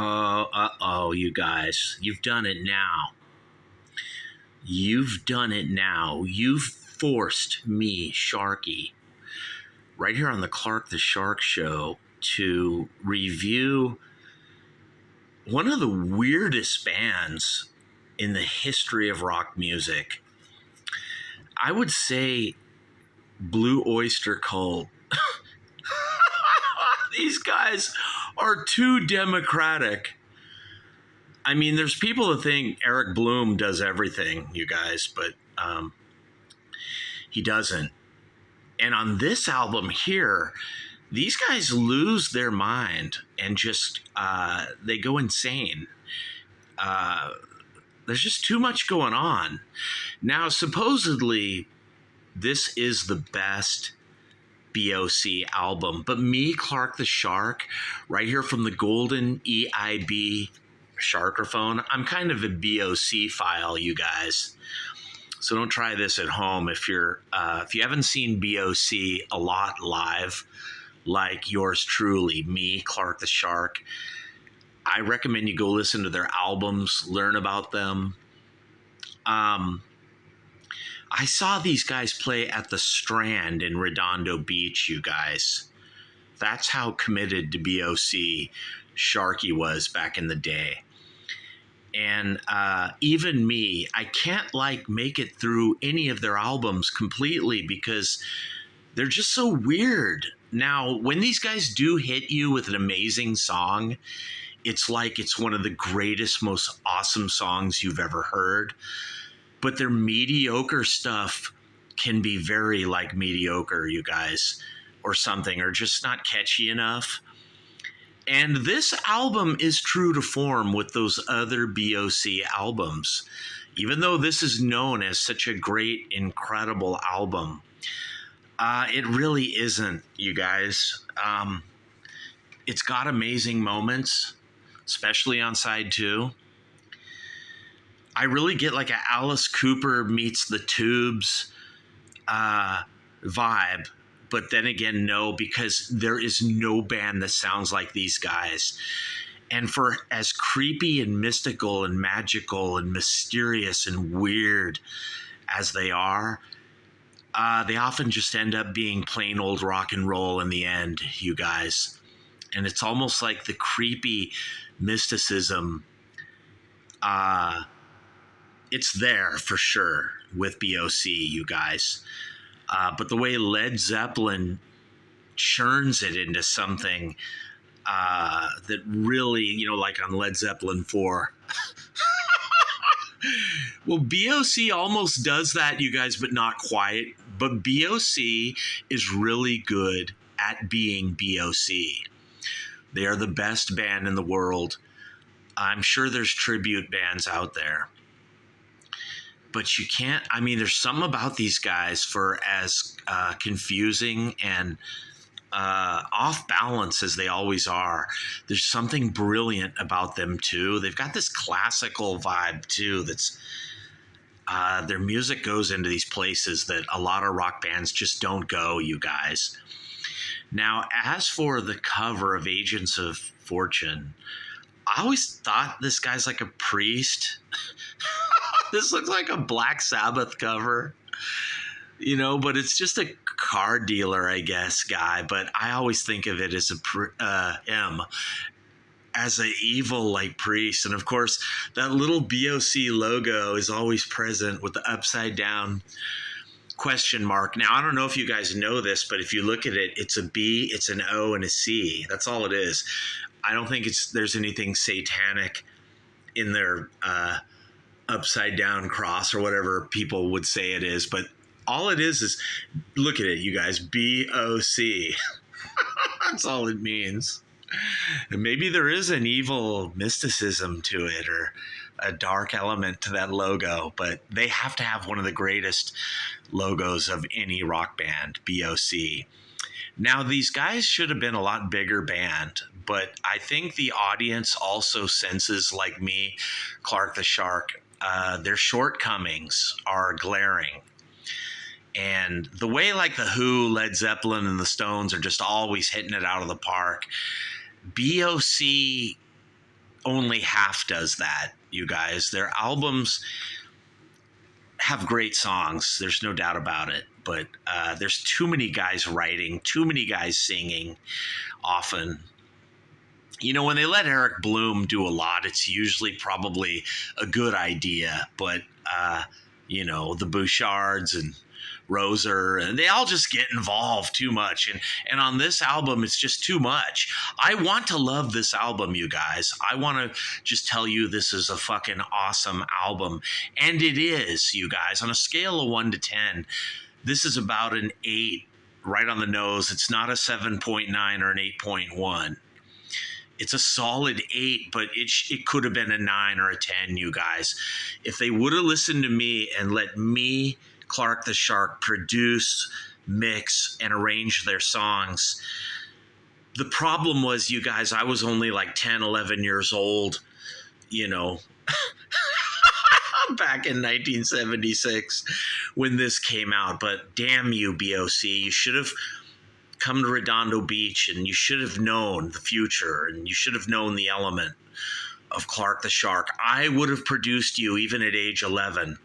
Uh-oh, you guys. You've done it now. You've done it now. You've forced me, Sharky, right here on the Clark the Shark Show to review one of the weirdest bands in the history of rock music. I would say Blue Oyster Cult. These guys are too democratic. I mean, there's people that think Eric Bloom does everything, you guys, but he doesn't. And on this album here, these guys lose their mind and just they go insane. There's just too much going on. Now, supposedly, this is the best BOC album, but me, Clark the Shark, right here from the golden EIB Sharkerphone, I'm kind of a BOC file, you guys. So don't try this at home if you haven't seen BOC a lot live, like yours truly, me, Clark the Shark. I recommend you go listen to their albums, learn about them. I saw these guys play at the Strand in Redondo Beach, you guys. That's how committed to BOC Sharky was back in the day. And even me, I can't make it through any of their albums completely because they're just so weird. Now, when these guys do hit you with an amazing song, it's like it's one of the greatest, most awesome songs you've ever heard. But their mediocre stuff can be very mediocre, you guys, or something, or just not catchy enough. And this album is true to form with those other BOC albums, even though this is known as such a great, incredible album. It really isn't, you guys. It's got amazing moments, especially on side 2. I really get like a Alice Cooper meets the Tubes vibe. But then again, no, because there is no band that sounds like these guys. And for as creepy and mystical and magical and mysterious and weird as they are, they often just end up being plain old rock and roll in the end, you guys. And it's almost like the creepy mysticism, it's there for sure with BOC, you guys. But the way Led Zeppelin churns it into something that really, like on Led Zeppelin 4. Well, BOC almost does that, you guys, but not quite. But BOC is really good at being BOC. They are the best band in the world. I'm sure there's tribute bands out there. But you can't, there's something about these guys, for as confusing and off balance as they always are, there's something brilliant about them too. They've got this classical vibe too that's, their music goes into these places that a lot of rock bands just don't go, you guys. Now, as for the cover of Agents of Fortune, I always thought this guy's like a priest. This looks like a Black Sabbath cover, but it's just a car dealer, I guess, guy. But I always think of it as as an evil priest. And of course, that little BOC logo is always present with the upside down question mark. Now, I don't know if you guys know this, but if you look at it, it's a B, it's an O, and a C. That's all it is. I don't think there's anything satanic in their upside down cross or whatever people would say it is, but all it is look at it, you guys, BOC. That's all it means. And maybe there is an evil mysticism to it or a dark element to that logo, but they have to have one of the greatest logos of any rock band, BOC. Now, these guys should have been a lot bigger band, but I think the audience also senses, like me, Clark the Shark, their shortcomings are glaring. And the way the Who, Led Zeppelin, and the Stones are just always hitting it out of the park, BOC only half does that, you guys. Their albums have great songs. There's no doubt about it. But there's too many guys writing, too many guys singing often. You know, when they let Eric Bloom do a lot, it's usually probably a good idea. But, you know, the Bouchards and Roser, and they all just get involved too much. And on this album, it's just too much. I want to love this album, you guys. I want to just tell you this is a fucking awesome album. And it is, you guys. On a scale of 1 to 10, this is about an 8, right on the nose. It's not a 7.9 or an 8.1. It's a solid 8, but it could have been a 9 or a 10, you guys. If they would have listened to me and let me, Clark the Shark, produce, mix, and arrange their songs. The problem was, you guys, I was only like 10, 11 years old, you know, back in 1976 when this came out. But damn you, BOC, you should have come to Redondo Beach, and you should have known the future, and you should have known the element of Clark the Shark. I would have produced you even at age 11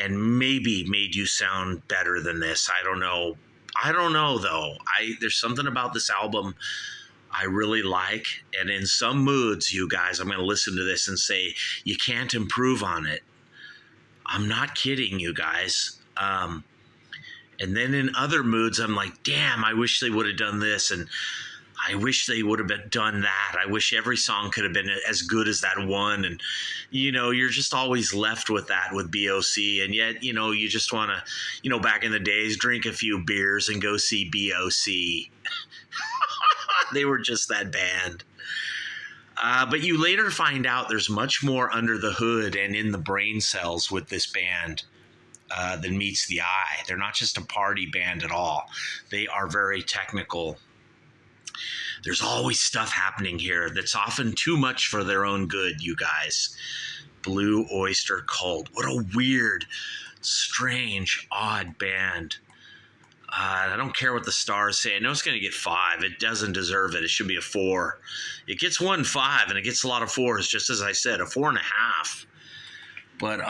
and maybe made you sound better than this. I don't know. I don't know, though. There's something about this album I really like, and in some moods, you guys, I'm going to listen to this and say, you can't improve on it. I'm not kidding, you guys. And then in other moods, I'm like, damn, I wish they would have done this. And I wish they would have done that. I wish every song could have been as good as that one. And, you know, you're just always left with that with BOC. And yet, you know, you just want to, you know, back in the days, drink a few beers and go see BOC. They were just that band. But you later find out there's much more under the hood and in the brain cells with this band than meets the eye. They're not just a party band at all. They are very technical. There's always stuff happening here that's often too much for their own good, you guys. Blue Oyster Cult. What a weird, strange, odd band. I don't care what the stars say. I know it's going to get 5. It doesn't deserve it. It should be a 4. It gets 1 5, and it gets a lot of 4s, just as I said, a 4.5. But,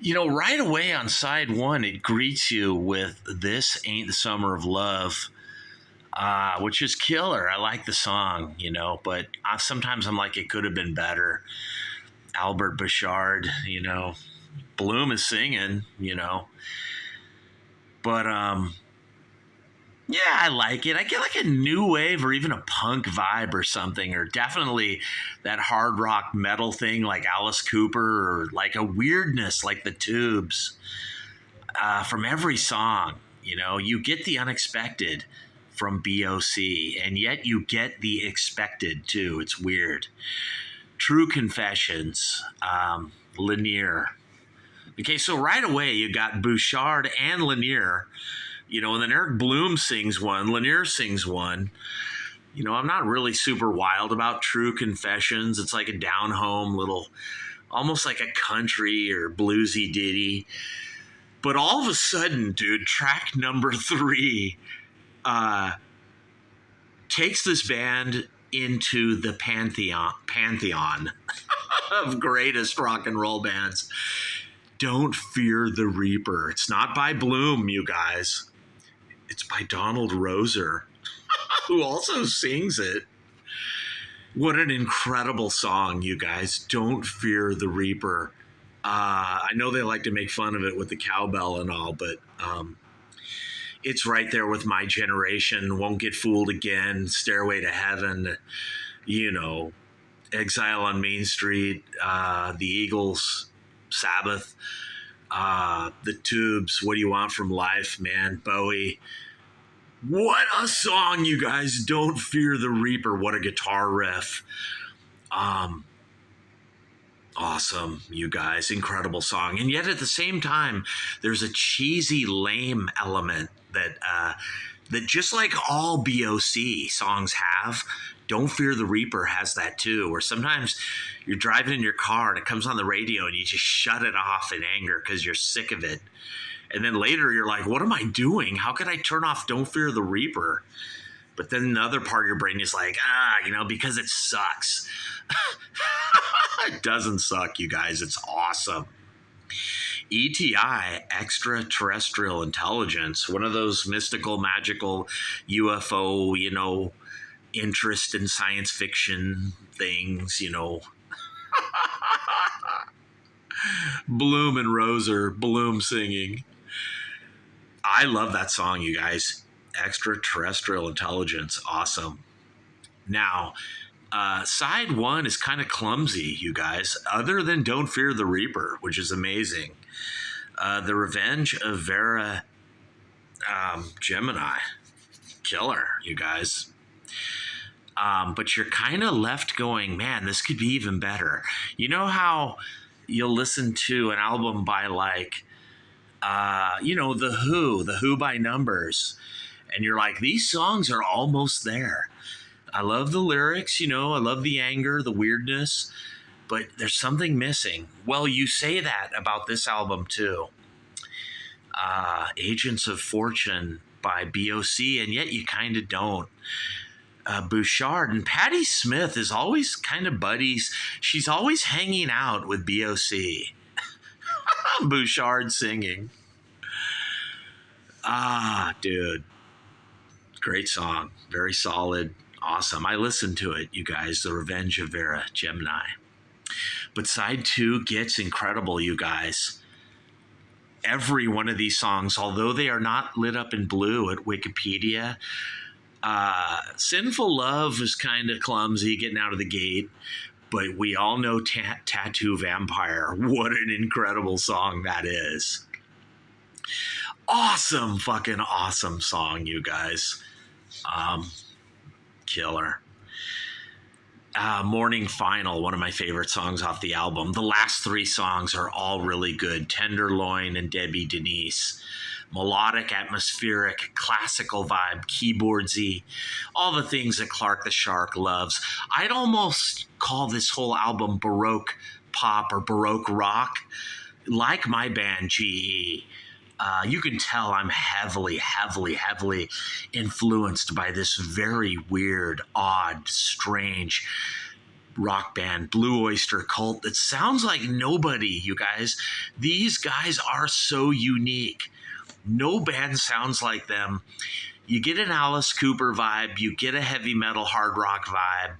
you know, right away on side 1, it greets you with This Ain't the Summer of Love, which is killer. I like the song, you know, but sometimes I'm like, it could have been better. Albert Bouchard, you know, Bloom is singing, you know. But, yeah, I like it. I get like a new wave or even a punk vibe or something, or definitely that hard rock metal thing like Alice Cooper, or like a weirdness like the Tubes from every song. You know, you get the unexpected from BOC, and yet you get the expected too. It's weird. True Confessions, Lanier. Okay, so right away you got Bouchard and Lanier, you know, and then Eric Bloom sings one, Lanier sings one. You know, I'm not really super wild about True Confessions. It's like a down-home little, almost like a country or bluesy ditty. But all of a sudden, dude, track number 3 takes this band into the pantheon of greatest rock and roll bands. Don't Fear the Reaper. It's not by Bloom, you guys. It's by Donald Roser, who also sings it. What an incredible song, you guys. Don't Fear the Reaper. I know they like to make fun of it with the cowbell and all, but it's right there with My Generation, Won't Get Fooled Again, Stairway to Heaven, you know, Exile on Main Street, the Eagles, Sabbath, the Tubes, What Do You Want From Life, man, Bowie. What a song, you guys. Don't Fear the Reaper. What a guitar riff. Awesome, you guys. Incredible song. And yet at the same time, there's a cheesy, lame element that just like all BOC songs have, Don't Fear the Reaper has that too, where sometimes you're driving in your car and it comes on the radio and you just shut it off in anger because you're sick of it. And then later you're like, what am I doing? How could I turn off Don't Fear the Reaper? But then another part of your brain is like, because it sucks. It doesn't suck, you guys. It's awesome. ETI, extraterrestrial intelligence, one of those mystical, magical UFO, interest in science fiction things, Bloom and Rose are Bloom singing. I love that song, you guys. Extraterrestrial intelligence, awesome. Now, side one is kind of clumsy, you guys, other than Don't Fear the Reaper, which is amazing. The Revenge of Vera Gemini, killer, you guys. But you're kind of left going, man, this could be even better. You know how you'll listen to an album by The Who by Numbers, and you're like, these songs are almost there. I love the lyrics, I love the anger, the weirdness, but there's something missing. Well, you say that about this album too. Agents of Fortune by BOC, and yet you kind of don't. Bouchard and Patti Smith is always kind of buddies. She's always hanging out with BOC. Bouchard singing. Dude. Great song. Very solid. Awesome. I listened to it, you guys. The Revenge of Vera Gemini. But side two gets incredible, you guys. Every one of these songs, although they are not lit up in blue at Wikipedia, Sinful Love is kind of clumsy getting out of the gate, but we all know Tattoo Vampire. What an incredible song that is. Awesome, fucking awesome song, you guys. Killer. Morning Final, one of my favorite songs off the album. The last three songs are all really good. Tenderloin and Debbie Denise. Melodic, atmospheric, classical vibe, keyboardsy, all the things that Clark the Shark loves. I'd almost call this whole album Baroque pop or Baroque rock, like my band GE. You can tell I'm heavily influenced by this very weird, odd, strange rock band, Blue Oyster Cult, that sounds like nobody, you guys. These guys are so unique. No band sounds like them. You get an Alice Cooper vibe. You get a heavy metal hard rock vibe.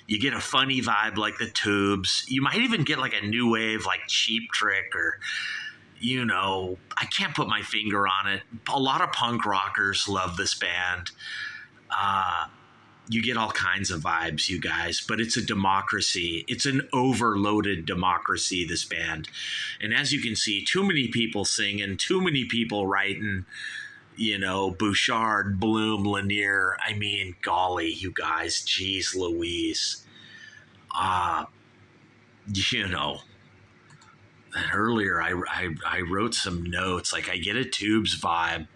You get a funny vibe like the Tubes. You might even get like a new wave like Cheap Trick or, I can't put my finger on it. A lot of punk rockers love this band. You get all kinds of vibes, you guys, but it's a democracy. It's an overloaded democracy, this band. And as you can see, too many people singing, too many people writing, Bouchard, Bloom, Lanier. I mean, golly, you guys, geez Louise. And earlier I wrote some notes, like I get a Tubes vibe.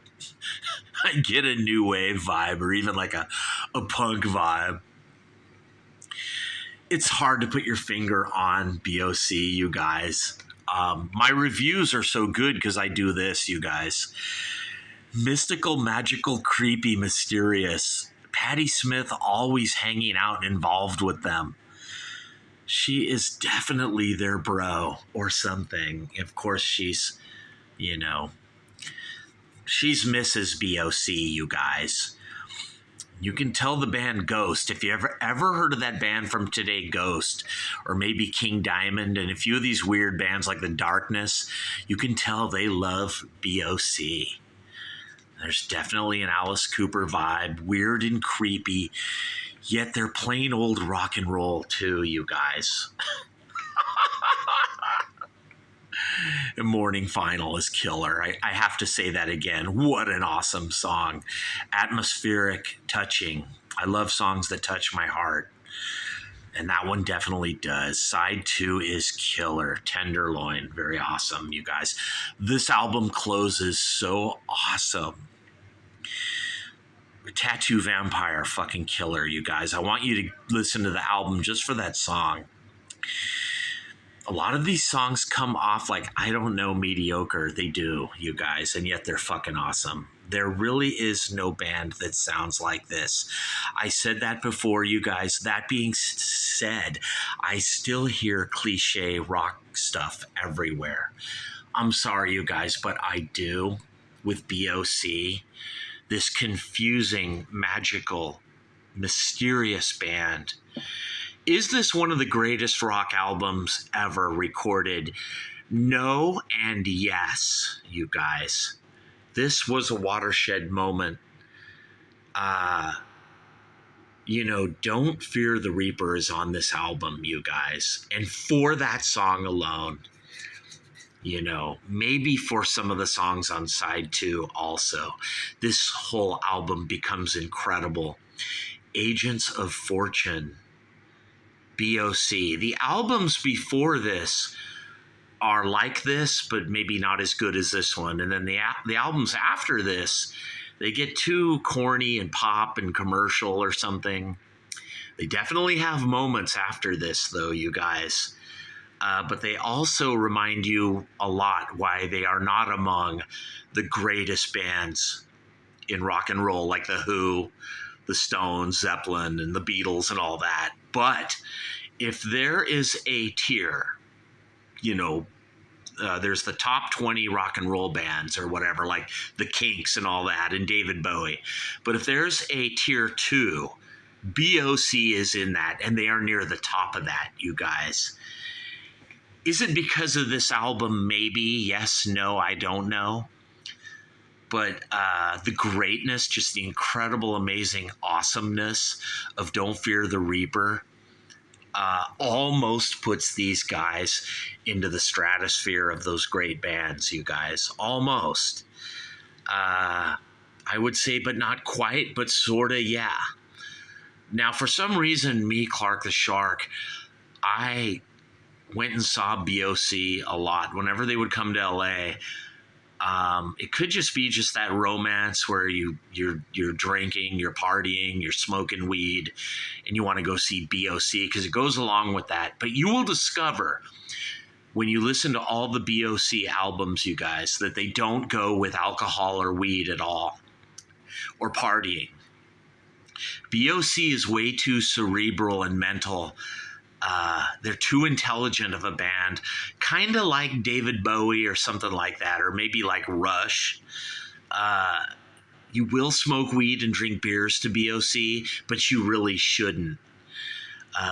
I get a new wave vibe, or even like a punk vibe. It's hard to put your finger on BOC, you guys. My reviews are so good because I do this, you guys. Mystical, magical, creepy, mysterious. Patti Smith always hanging out and involved with them. She is definitely their bro or something. Of course, she's Mrs. BOC, you guys. You can tell the band Ghost. If you ever heard of that band from today, Ghost, or maybe King Diamond, and a few of these weird bands like The Darkness, you can tell they love BOC. There's definitely an Alice Cooper vibe, weird and creepy, yet they're plain old rock and roll too, you guys. Morning Final is killer. I have to say that again. What an awesome song. Atmospheric, touching. I love songs that touch my heart. And that one definitely does. Side 2 is killer. Tenderloin. Very awesome, you guys. This album closes so awesome. Tattoo Vampire, fucking killer, you guys. I want you to listen to the album just for that song. a lot of these songs come off like, I don't know, mediocre. They do, you guys, and yet they're fucking awesome. There really is no band that sounds like this. I said that before, you guys. That being said, I still hear cliche rock stuff everywhere. I'm sorry, you guys, but I do with BOC. This confusing, magical, mysterious band. Is this one of the greatest rock albums ever recorded? No and yes, you guys. This was a watershed moment. Don't Fear the Reaper is on this album, you guys. And for that song alone, maybe for some of the songs on side 2 also, this whole album becomes incredible. Agents of Fortune, BOC. The albums before this are like this, but maybe not as good as this one. And then the albums after this, they get too corny and pop and commercial or something. They definitely have moments after this, though, you guys. But they also remind you a lot why they are not among the greatest bands in rock and roll, like The Who, the Stones, Zeppelin, and the Beatles and all that. But if there is a tier, there's the top 20 rock and roll bands or whatever, like the Kinks and all that, and David Bowie. But if there's a tier 2, BOC is in that, and they are near the top of that, you guys. Is it because of this album? Maybe. Yes, no, I don't know. But the greatness, just the incredible, amazing awesomeness of Don't Fear the Reaper almost puts these guys into the stratosphere of those great bands, you guys. Almost. I would say, but not quite, but sort of, yeah. Now, for some reason, me, Clark the Shark, I went and saw BOC a lot. Whenever they would come to LA, it could just be just that romance where you're drinking, you're partying, you're smoking weed, and you want to go see BOC because it goes along with that. But you will discover when you listen to all the BOC albums, you guys, that they don't go with alcohol or weed at all, or partying. BOC is way too cerebral and mental. They're too intelligent of a band, kind of like David Bowie or something like that, or maybe like Rush. You will smoke weed and drink beers to BOC, but you really shouldn't.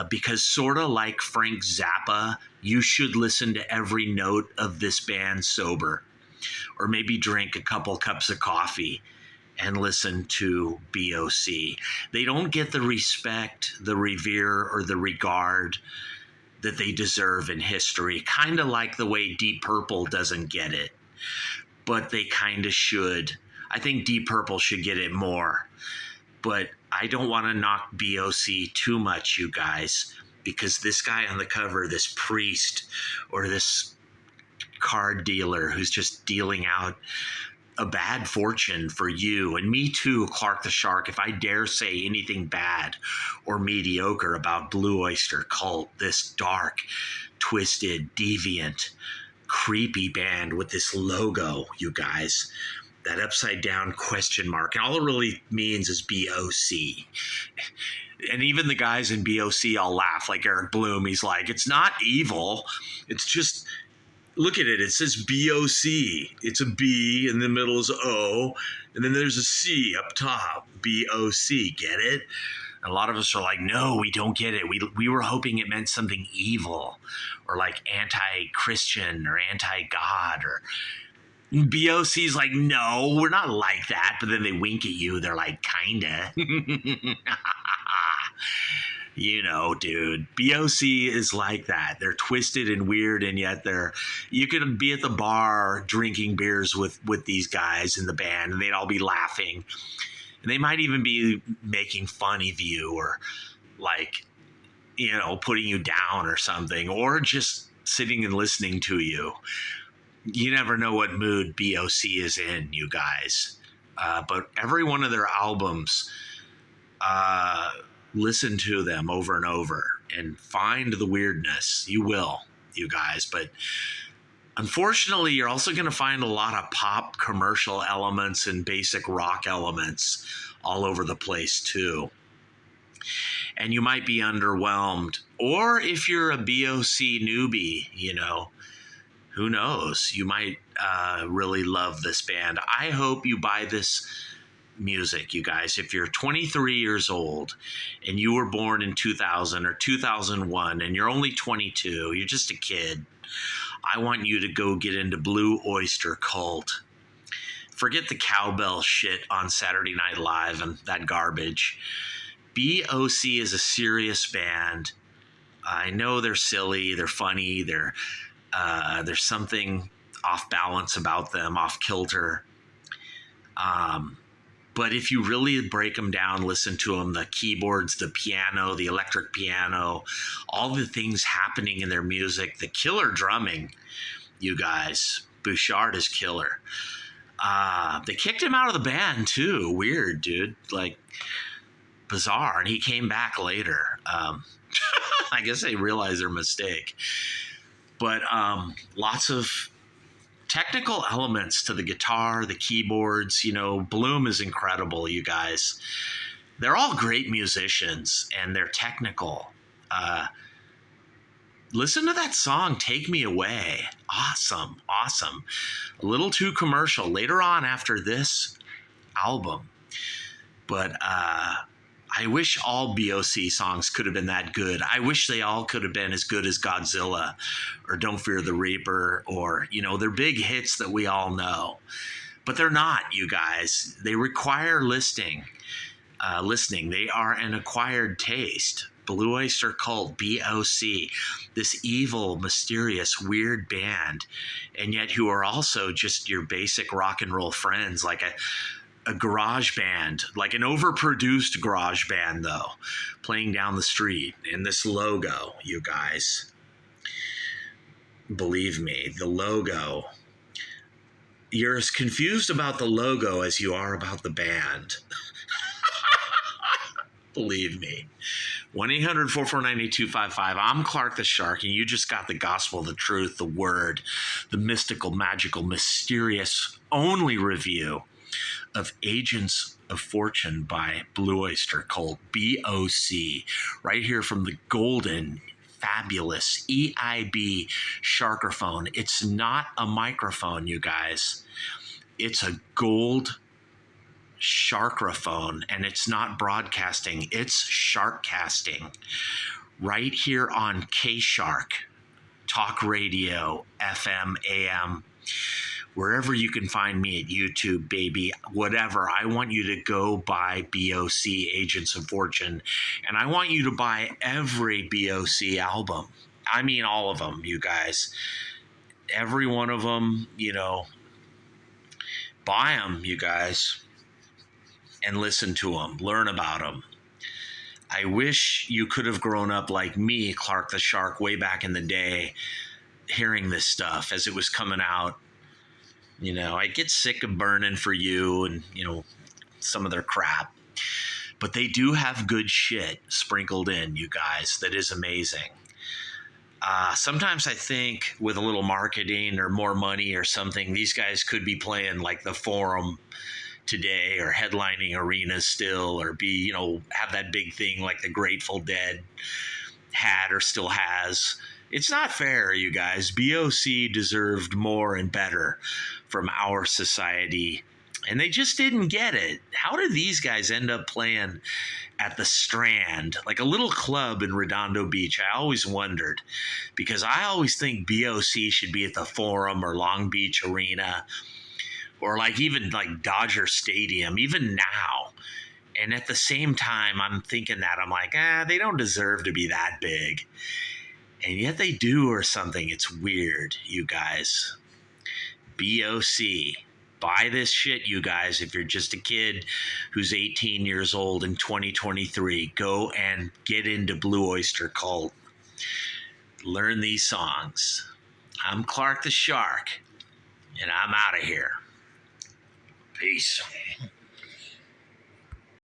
Because sort of like Frank Zappa, you should listen to every note of this band sober, or maybe drink a couple cups of coffee and listen to BOC. They don't get the respect, the revere, or the regard that they deserve in history, kind of like the way Deep Purple doesn't get it, but they kind of should. I think Deep Purple should get it more, but I don't want to knock BOC too much, you guys, because this guy on the cover, this priest or this card dealer who's just dealing out a bad fortune for you and me too, Clark the Shark. If I dare say anything bad or mediocre about Blue Oyster Cult, this dark, twisted, deviant, creepy band with this logo, you guys, that upside down question mark, and all it really means is BOC. And even the guys in BOC all laugh, like Eric Bloom. He's like, it's not evil. It's just, look at it. It says BOC. It's a B, in the middle is O, and then there's a C up top. BOC. Get it? And a lot of us are like, no, we don't get it. We were hoping it meant something evil, or like anti-Christian or anti-God, or BOC's like, no, we're not like that. But then they wink at you. They're like, kinda. You know, dude, BOC is like that. They're twisted and weird, and yet you could be at the bar drinking beers with these guys in the band, and they'd all be laughing. And they might even be making fun of you, or like, putting you down or something, or just sitting and listening to you. You never know what mood BOC is in, you guys. But every one of their albums, listen to them over and over and find the weirdness. You will. you guys. But unfortunately, you're also going to find a lot of pop commercial elements and basic rock elements all over the place too. And you might be underwhelmed. Or if you're a BOC newbie, who knows? You might really love this band. I hope you buy this music, you guys. If you're 23 years old and you were born in 2000 or 2001 and you're only 22, you're just a kid, I want you to go get into Blue Oyster Cult. Forget the cowbell shit on Saturday Night Live and that garbage. BOC is a serious band. I know they're silly, they're funny, there's something off balance about them, off kilter. But if you really break them down, listen to them, the keyboards, the piano, the electric piano, all the things happening in their music, the killer drumming, you guys, Bouchard is killer. They kicked him out of the band too. Weird, dude. Like, bizarre. And he came back later. I guess they realized their mistake. But lots of technical elements to the guitar, the keyboards. Bloom is incredible, you guys. They're all great musicians, and they're technical. Listen to that song, Take Me Away. Awesome. A little too commercial later on after this album. But I wish all BOC songs could have been that good. I wish they all could have been as good as Godzilla or Don't Fear the Reaper or, they're big hits that we all know. But they're not, you guys. They require listening. They are an acquired taste. Blue Oyster Cult, BOC, this evil, mysterious, weird band, and yet who are also just your basic rock and roll friends, like a garage band, like an overproduced garage band, though, playing down the street. And this logo, you guys, believe me, the logo, you're as confused about the logo as you are about the band. Believe me. 1-800-449-8255. I'm Clark the Shark, and you just got the gospel, the truth, the word, the mystical, magical, mysterious, only review of Agents of Fortune by Blue Oyster Cult, BOC, right here from the golden, fabulous EIB Sharkerphone. It's not a microphone, you guys. It's a gold Sharkerphone, and it's not broadcasting, it's sharkcasting right here on K-Shark, talk radio, FM, AM, wherever you can find me at YouTube, baby, whatever. I want you to go buy BOC, Agents of Fortune, and I want you to buy every BOC album. I mean, all of them, you guys. Every one of them, buy them, you guys, and listen to them, learn about them. I wish you could have grown up like me, Clark the Shark, way back in the day, hearing this stuff as it was coming out. I get sick of burning for you and, some of their crap. But they do have good shit sprinkled in, you guys, that is amazing. Sometimes I think with a little marketing or more money or something, these guys could be playing like the Forum today or headlining arenas still, or be, have that big thing like the Grateful Dead had or still has. It's not fair, you guys. BOC deserved more and better from our society, and they just didn't get it. How did these guys end up playing at the Strand, like a little club in Redondo Beach? I always wondered, because I always think BOC should be at the Forum or Long Beach Arena, or like even like Dodger Stadium, even now. And at the same time, I'm thinking that, I'm like, they don't deserve to be that big. And yet they do, or something. It's weird, you guys. BOC. Buy this shit, you guys. If you're just a kid who's 18 years old in 2023, go and get into Blue Oyster Cult. Learn these songs. I'm Clark the Shark, and I'm out of here. Peace.